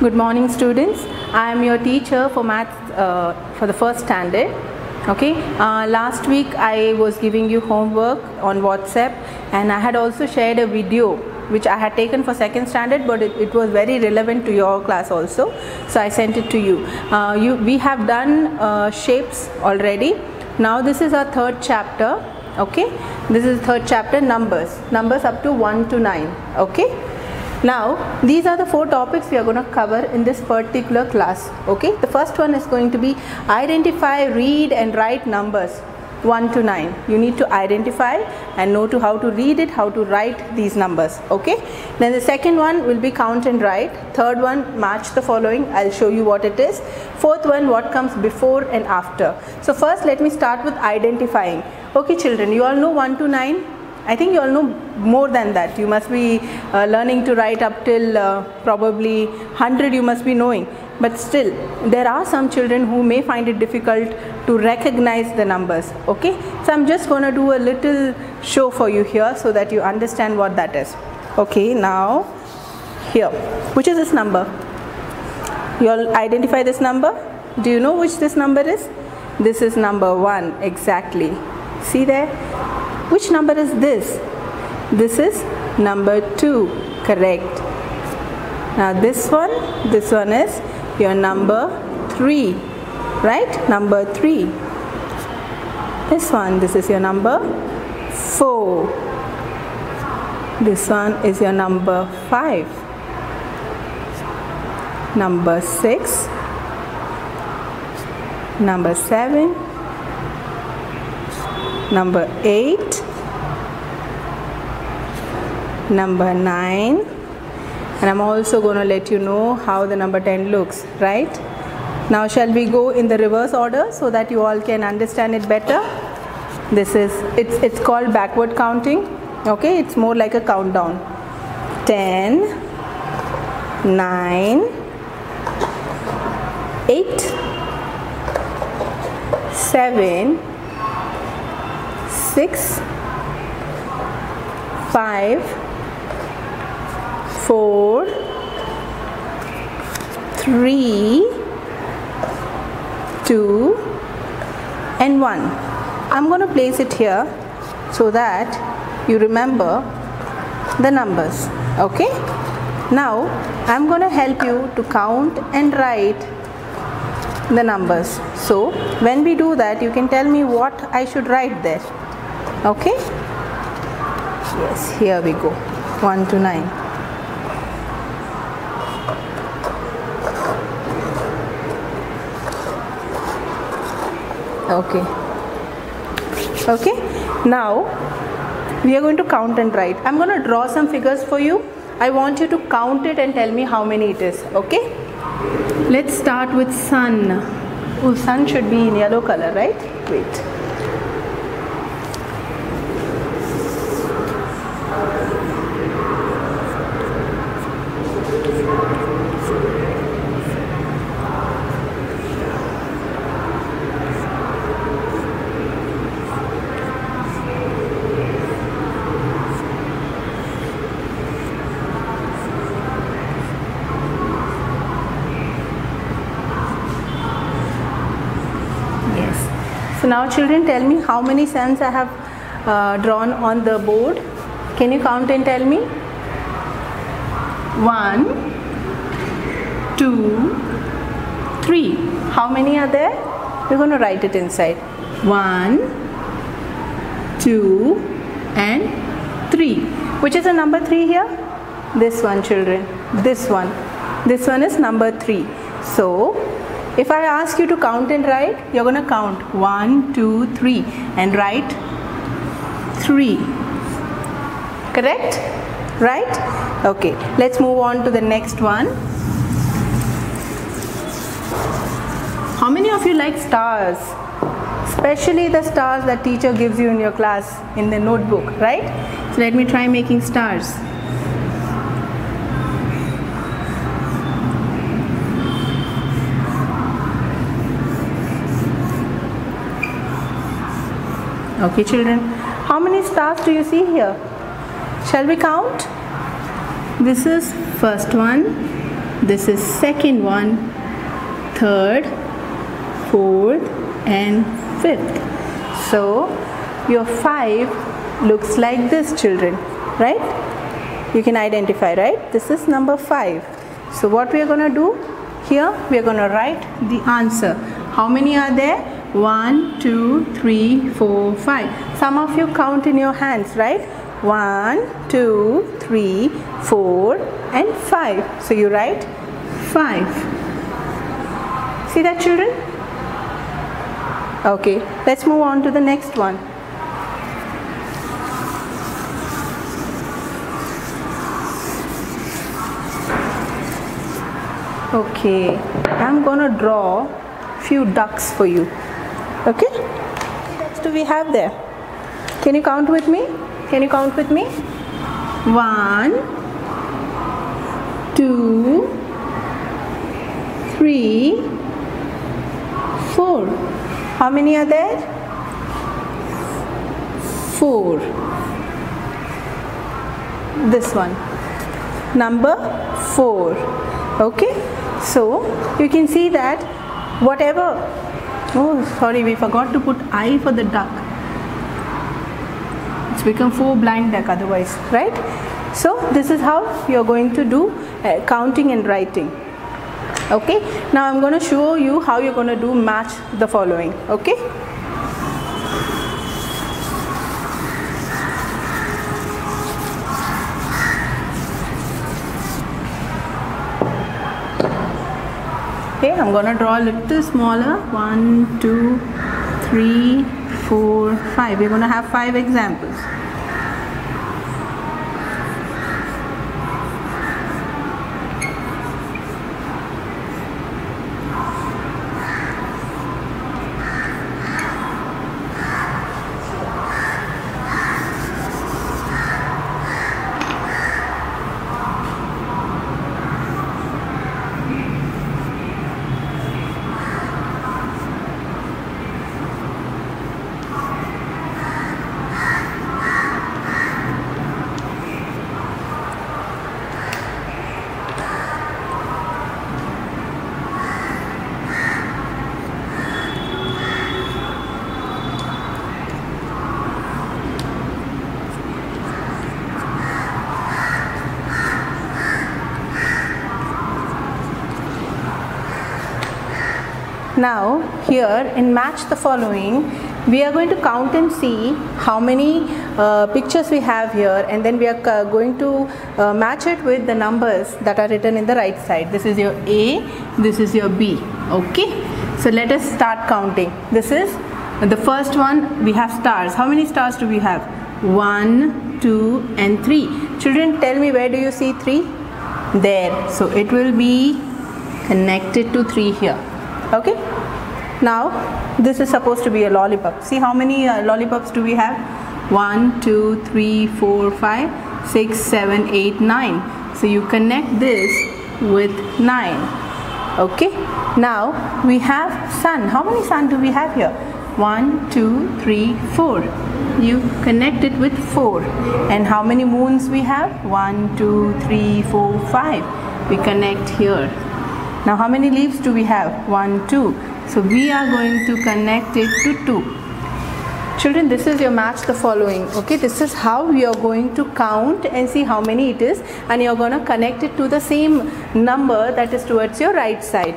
Good morning, students. I am your teacher for maths for the first standard. Okay. Last week I was giving you homework on WhatsApp, and I had also shared a video which I had taken for second standard, but it was very relevant to your class also, so I sent it to you. We have done shapes already. Now this is our third chapter. Okay, this is third chapter, numbers up to 1 to 9. Okay. Now these are the 4 topics we are going to cover in this particular class. Okay, the first one is going to be identify, read and write numbers 1 to 9. You need to identify and know how to read it, how to write these numbers. Okay, then the second one will be count and write. Third one, match the following. I'll show you what it is. Fourth one, what comes before and after. So first let me start with identifying. Okay children, you all know 1 to 9. I think you all know more than that. You must be learning to write up till probably 100 you must be knowing. But still, there are some children who may find it difficult to recognize the numbers. Okay, so I'm just going to do a little show for you here so that you understand what that is. Okay, now here, which is this number? You all identify this number? Do you know which this number is? This is number 1, exactly. See there? Which number is this? This is number 2, correct. Now this one is your number 3, right? Number 3. This is your number 4. This one is your number 5. Number 6. Number 7. Number 8, number 9, and I'm also going to let you know how the number 10 looks, right? Now shall we go in the reverse order so that you all can understand it better? It's called backward counting. Okay, it's more like a countdown. 10, 9, 8, 7, 6, 5, 4, 3, 2 and 1. I'm going to place it here so that you remember the numbers. Okay, now I'm going to help you to count and write the numbers. So when we do that, you can tell me what I should write there. Okay, yes, here we go, 1 to 9. Okay, now we are going to count and write. I'm going to draw some figures for you. I want you to count it and tell me how many it is. Okay, let's start with sun. Oh, sun should be in yellow color, right? Wait. So now children, tell me how many suns I have drawn on the board. Can you count and tell me? 1, 2, 3. How many are there? We're going to write it inside. 1, 2 and 3. Which is the number 3 here? This one, children. This one. This one is number 3. So if I ask you to count and write, you're going to count 1, 2, 3 and write 3. Correct? Right? Okay, let's move on to the next one. How many of you like stars? Especially the stars that teacher gives you in your class in the notebook, right? So let me try making stars. Okay children, how many stars do you see here? Shall we count? This is first one, This is second one, third, fourth and fifth. So your 5 looks like this, children, right? You can identify, right? This is number 5. So what we are going to do here, we are going to write the answer. How many are there? 1, 2, 3, 4, 5. Some of you count in your hands, right? 1, 2, 3, 4 and 5. So you write 5. See that, children? Okay, let's move on to the next one. Okay, I'm gonna draw few ducks for you. Okay, what ducks do we have there? Can you count with me? Can you count with me? 1, 2, 3, 4. How many are there? 4. This one, number 4. Okay, so you can see that whatever, oh sorry, we forgot to put I for the duck. It's become 4 blind duck otherwise, right? So this is how you're going to do counting and writing. Okay, now I'm going to show you how you're going to do match the following. Okay, I'm going to draw a little smaller. 1, 2, 3, 4, 5. We're going to have 5 examples. Now here in match the following, we are going to count and see how many pictures we have here, and then we are going to match it with the numbers that are written in the right side. This is your A, this is your B. Okay, so let us start counting. This is the first one. We have stars. How many stars do we have? 1, 2 and 3. Children, tell me, where do you see 3? There. So it will be connected to 3 here. Okay, now this is supposed to be a lollipop. See how many lollipops do we have? 1, 2, 3, 4, 5, 6, 7, 8, 9. So you connect this with 9. Okay, now we have sun. How many sun do we have here? 1, 2, 3, 4. You connect it with 4. And how many moons we have? 1, 2, 3, 4, 5. We connect here. Now how many leaves do we have? 1, 2. So we are going to connect it to 2. Children, this is your match the following. Okay, this is how we are going to count and see how many it is, and you're going to connect it to the same number that is towards your right side.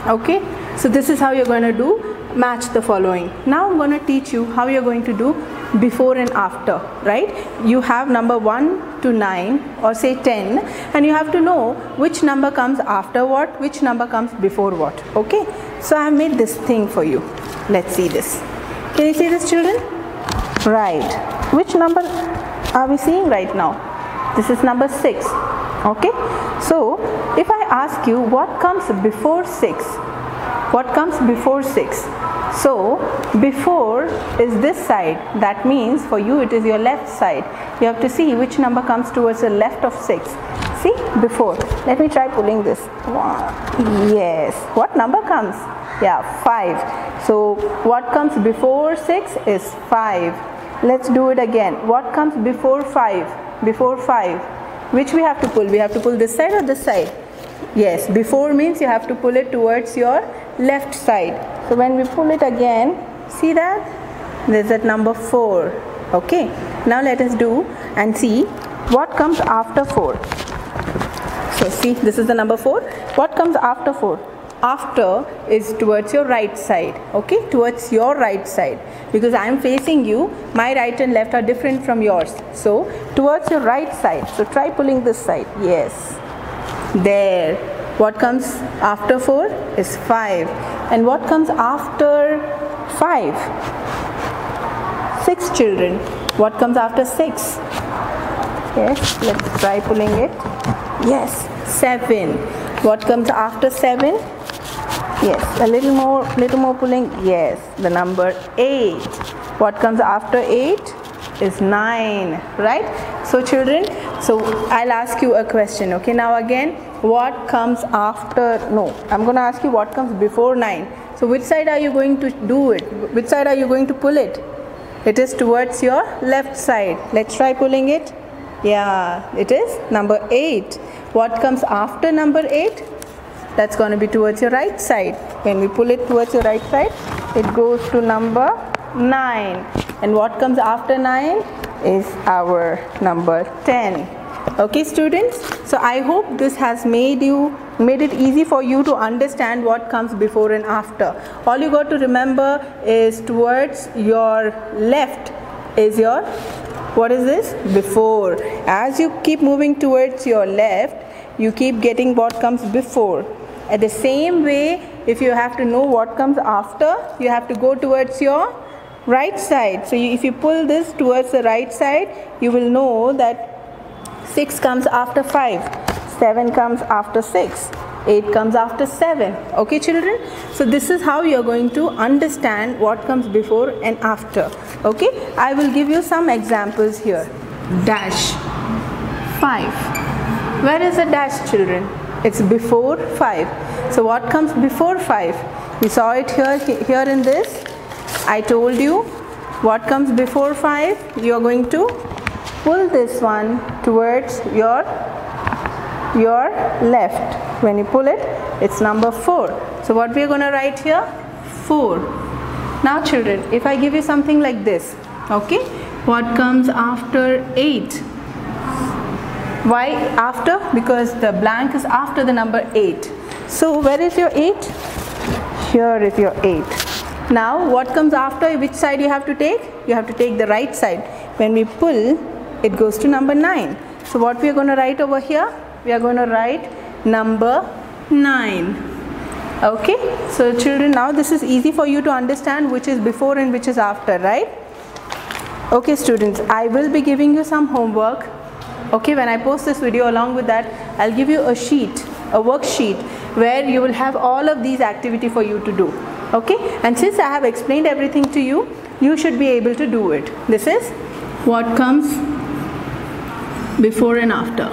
Okay, so this is how you're going to do match the following. Now I'm going to teach you how you're going to do before and after, right? You have number 1 to 9 or say 10, and you have to know which number comes after what, which number comes before what. Okay, so I have made this thing for you. Let's see this. Can you see this, children? Right. Which number are we seeing right now? This is number 6. Okay, so if I ask you what comes before 6, what comes before 6? So before is this side. That means for you it is your left side. You have to see which number comes towards the left of 6. See, before. Let me try pulling this. Yes. What number comes? Yeah, 5. So what comes before 6 is 5. Let's do it again. What comes before 5? Before 5. Which we have to pull? We have to pull this side or this side? Yes, before means you have to pull it towards your left side. So when we pull it again, see that? There's that number 4. Okay, now let us do and see what comes after 4. So see, this is the number 4. What comes after 4? After is towards your right side. Okay, towards your right side, because I am facing you, my right and left are different from yours. So towards your right side. So try pulling this side. Yes, there. What comes after 4 is 5. And what comes after 5? 6, children. What comes after 6? Yes, let's try pulling it. Yes, 7. What comes after 7? Yes, a little more pulling. Yes, the number 8. What comes after 8 is 9, right? So children, so I'll ask you a question. Okay, now again, what comes after, no, I'm going to ask you what comes before 9. So which side are you going to do it? Which side are you going to pull it? It is towards your left side. Let's try pulling it. Yeah, it is number 8. What comes after number 8? That's going to be towards your right side. When we pull it towards your right side, it goes to number 9. And what comes after 9 is our number 10. Okay, students, so I hope this has made it easy for you to understand what comes before and after. All you got to remember is towards your left is your, what is this? Before. As you keep moving towards your left, you keep getting what comes before. At the same way, if you have to know what comes after, you have to go towards your right side. So if you pull this towards the right side, you will know that 6 comes after 5, 7 comes after 6, 8 comes after 7. Okay, children? So this is how you are going to understand what comes before and after. Okay, I will give you some examples here. Dash 5. Where is the dash, children? It's before 5. So what comes before 5? We saw it here in this. I told you what comes before 5. You are going to pull this one towards your left. When you pull it, it's number 4. So what we are going to write here? 4. Now children, if I give you something like this, okay, what comes after 8? Why after? Because the blank is after the number 8. So where is your 8? Here is your 8. Now what comes after? Which side you have to take? You have to take the right side. When we pull, it goes to number 9. So what we are going to write over here? We are going to write number 9. Okay, so children, now this is easy for you to understand which is before and which is after, right? Okay students, I will be giving you some homework. Okay, when I post this video, along with that, I'll give you a sheet, a worksheet, where you will have all of these activities for you to do. Okay, and since I have explained everything to you, you should be able to do it. This is what comes before and after.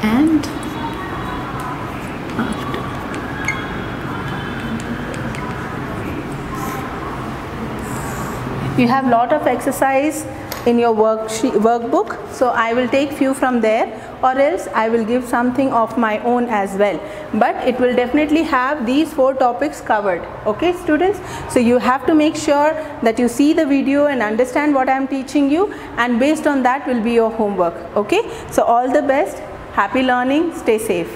And after. You have lot of exercise in your workbook, so I will take few from there, or else I will give something of my own as well, but it will definitely have these 4 topics covered. Okay students, so you have to make sure that you see the video and understand what I am teaching you, and based on that will be your homework. Okay, so all the best, happy learning, stay safe.